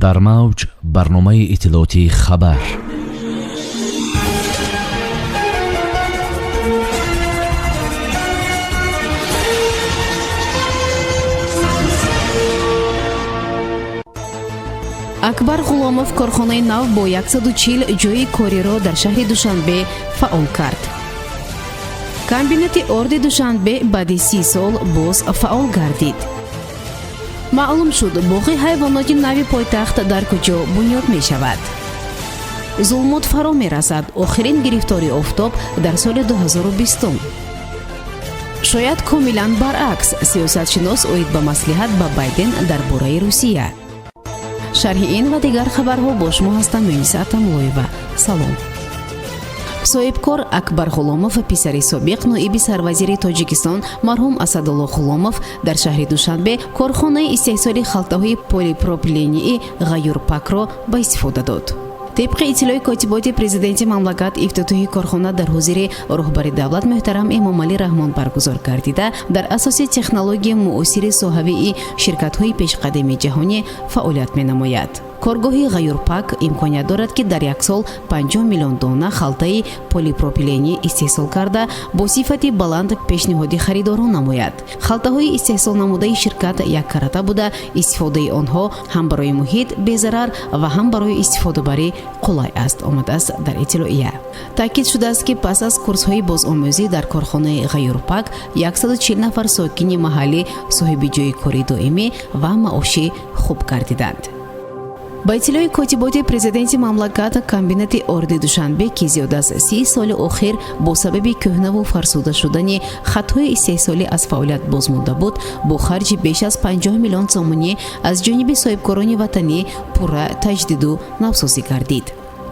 در موج برنامه اطلاعاتی خبر. акбар ғуломов корхонаи нав бо 140 ҷойи кориро дар шаҳри душанбе фаъол кард. комбинати орди душанбе баъди 30 сол боз фаъол гардид. маълум шуд боғи ҳайвоноти нави пойтахт дар куҷо бунёд мешавад. зулмот фаро мерасад. охирин гирифтори офтоб дар соли 2020. шояд комилан баръакс. сиёсатшинос оид ба маслиҳат ба байден дар бораи русия. шарҳи ин ва дигар хабарҳо бо шумо ҳастам. меюниса атамлоева. салом. соҳибкор акбар ғуломов писари собиқ ноиби сарвазири тоҷикистон марҳум асадулло ғуломов дар шаҳри душанбе корхонаи истеҳсоли халтаҳои полипропилении ғаюрпакро ба истифода дод. طبق اطلاع کاتبات پرزیدنت مملکت افتتاحی کارخانه در حضور رهبر دولت محترم امامعلی رحمان برگزار گردیده در اساس تکنولوژی معاصر صاحب شرکت‌های پیشقدم جهانی فعالیت می‌نماید. کارگاه غیورپاک امکانیت دارد که در یک سال 50 میلیون دانه خلطه پلی‌پروپیلنی استحصال کرده با صفت بلند پیشنهاد خریداران نماید. خلطه‌های استحصال نموده شرکت یک کارته بوده استفاده آنها هم برای محیط بی‌ضرر و هم برای استفاده بری قلای است. آمده است در اطلاعیه. تاکید شده است که پس از کورس‌های بازآموزی در کارخانه غیورپاک 140 نفر ساکن محلی صاحب جای کاری دائمی و معاشی خوب گردیدند. با اطلاع کاتبات پرزیدنت مملکت کامبینات орди душанбе ки зиёда аз 30 соли охир бо сабаби кӯҳнаву фарсуда шудани хатҳои истеҳсолӣ аз фаъолият бозмонда буд, бо харҷи беш аз 50 миллион сомонӣ аз ҷониби соҳибкорони ватанӣ пурра таҷдиду навсозӣ гардид.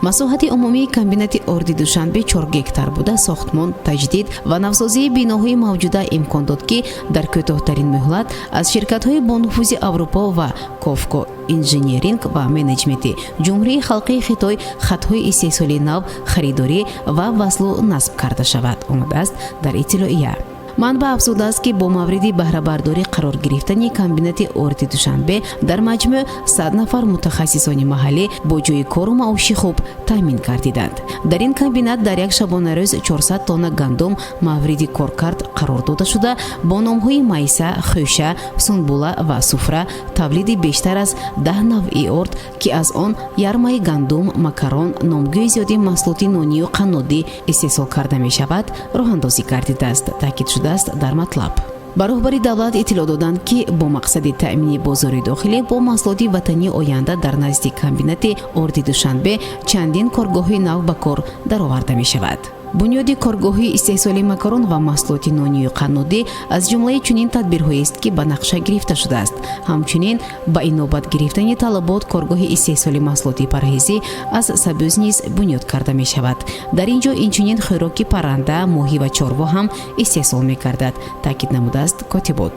масоҳати умумии комбинати орди душанбе 4 гектар буда сохтмон, таҷдид ва навсозии биноҳои мавҷуда имкон дод ки дар кӯтоҳтарин муҳлат аз ширкатҳои бонуфузи аврупо ва кофко инженеринг ва менеҷменти ҷумҳурии халқии хитой хатҳои истеҳсоли нав харидорӣ ва васлу насб карда шавад. омадааст дар иттилоия. манбаъ афзудааст ки бо мавриди баҳрабардорӣ қарор гирифтани комбинати орди душанбе дар маҷмӯъ 100 нафар мутахассисони маҳаллӣ бо ҷойи кору маоши хуб таъмин гардиданд. дар ин комбинат дар як шабонарӯз 400 тонна гандум мавриди коркард қарор дода шуда бо номҳои майса, хӯша, сунбула ва суфра тавлиди бештар аз 10 навъи орд ки аз он ярмаи гандум, макарон, номгӯи зиёди маҳсулоти нонию қаннодӣ истеҳсол карда мешавад роҳандозӣ гардидааст. таъкид шудааст дар матлаб. ба роҳбари давлат иттилоъ доданд ки бо мақсади таъмини бозори дохилӣ бо маҳсулоти ватании оянда дар назди комбинати орди душанбе чандин коргоҳҳои нав ба кор дароварда мешавад. бунёди коргоҳҳои истеҳсоли макарон ва маҳсулоти нонию қаннодӣ аз ҷумлаи чунин тадбирҳоест ки ба нақша гирифта шудааст. ҳамчунин ба инобат гирифтани талабот коргоҳи истеҳсоли маҳсулоти парҳезӣ аз сабӯз низ бунёд карда мешавад. дар ин ҷо инчунин хӯроки парранда, моҳӣ ва чорво ҳам истеҳсол мекардад, таъкид намудааст котибот.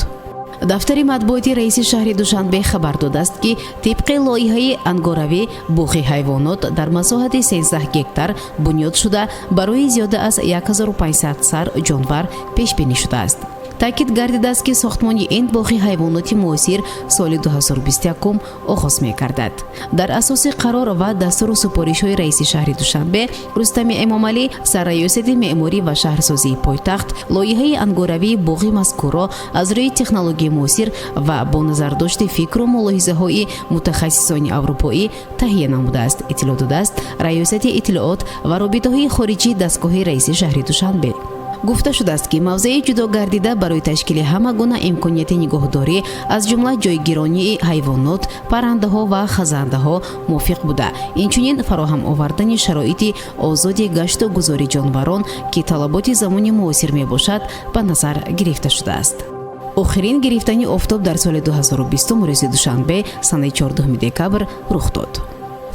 дафтари матбуоти раиси шаҳри душанбе хабар додааст ки тибқи лоиҳаи ангоравӣ боғи ҳайвонот дар масоҳати 13 гектар бунёд шуда барои зиёда аз 1500 сар ҷонвар пешбинӣ шудааст. таъкид гардидааст ки сохтмони ин боғи ҳайвоноти муосир соли 2021 оғоз мекардад. дар асоси қарор ва дастуру супоришҳои раиси шаҳри душанбе рустами эмомалӣ сарраёсати меъморӣ ва шаҳрсозии пойтахт лоиҳаи ангоравии боғи мазкурро аз рӯи технологияи муосир ва бо назардошти фикру мулоҳизаҳои мутахассисони аврупоӣ таҳия намудааст. иттилоъ додааст раёсати иттилоот ва робитаҳои хориҷии дастгоҳи раиси шаҳри душанбе. гуфта шудааст ки мавзеи ҷудо гардида барои ташкили ҳама гуна имконияти нигоҳдорӣ аз ҷумла ҷойгиронии ҳайвонот, паррандаҳо ва хазандаҳо мувофиқ буда, инчунин фароҳам овардани шароити озоди гашту гузори ҷонварон ки талаботи замони муосир мебошад ба назар гирифта шудааст. охирин гирифтани офтоб дар соли 2020 рӯзи душанбе санаи 14 декабр рух дод.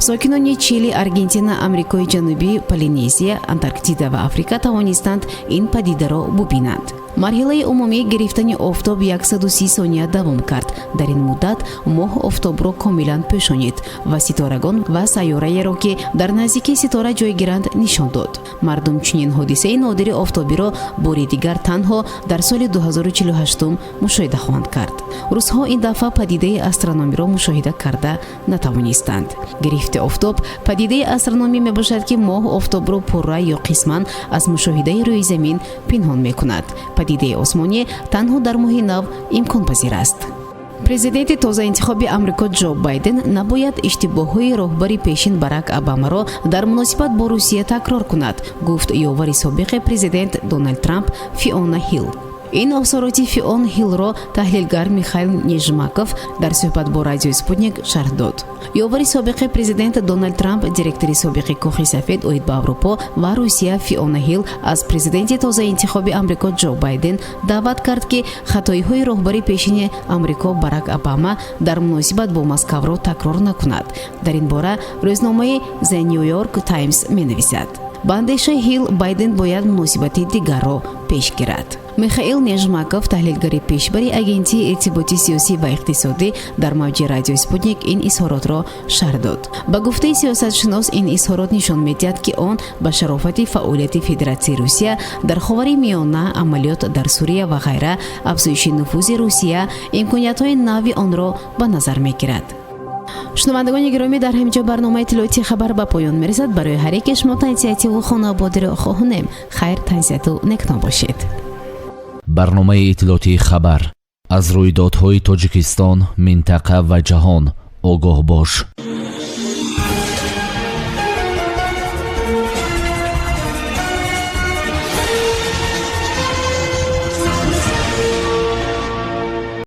сокинони Чили, Аргентина, Амрикои Ҷанубӣ, Полинезия, Антарктида ва Африка тавонистанд ин падидаро бубинанд. марҳилаи умумии гирифтани офтоб 130 сония давом кард. дар ин муддат моҳ офтобро комилан пӯшонид ва ситорагон ва сайёраеро ки дар наздикии ситора ҷойгиранд нишон дод. мардум чунин ҳодисаи нодири офтобиро бори дигар танҳо дар соли 2048 мушоҳида хоҳанд кард. рӯзҳо ин дафъа падидаи астрономиро мушоҳида карда натавонистанд. гирифти офтоб падидаи астрономӣ мебошад ки моҳ офтобро пурра ё қисман аз мушоҳидаи рӯи замин пинҳон мекунад. падидаи осмонӣ танҳо дар моҳи нав имконпазир аст. президенти тозаинтихоби амрико ҷо байден набояд иштибоҳҳои роҳбари пешин Барак Обамаро дар муносибат бо Русия такрор кунад, гуфт ёвари собиқи президент Дональд Трамп Фиона Ҳилл. ин осороти Фион Ҳиллро таҳлилгар Михаил Нежмаков дар суҳбат бо радиои Спутник шарҳ дод. ёвари собиқи президент Дональд Трамп, директори собиқи Кохи Сафед оид ба Аврупо ва Русия Фиона Ҳилл аз президенти тозаинтихоби амрико Ҷо Байден даъват кард ки хатоиҳои роҳбари пешини амрико Барак Обама дар муносибат бо Москавро такрор накунад. дар ин бора рӯзномаи The New York Times менависад: ба андешаи Ҳилл Байден бояд муносибати дигарро пеш гирад. Михаил Нежмаков, таҳлилгари пешбари агентии иртиботи сиёсӣ ва иқтисодӣ, дар мавҷи радиои Спутник ин изҳоротро шарҳ дод. ба гуфтаи сиёсатшунос, ин изҳорот нишон медиҳад, ки он ба шарофати фаъолияти Федератсияи Русия дар Ховари Миёна, амалиёт дар Сурия ва ғайра, афзоиши нуфузи Русия, имкониятҳои нави онро ба назар мегирад. шунавандагони гиромӣ, дар ҳаминҷо барномаи иттилоъоти хабар ба поён мерасад. барои ҳар яке шумо тансиятиву хонаводиро хоҳонем. хайр, тансияту некно бошед. барномаи иттилоъоти хабар аз рӯйдодҳои Тоҷикистон, минтақа ва ҷаҳон огоҳ бош.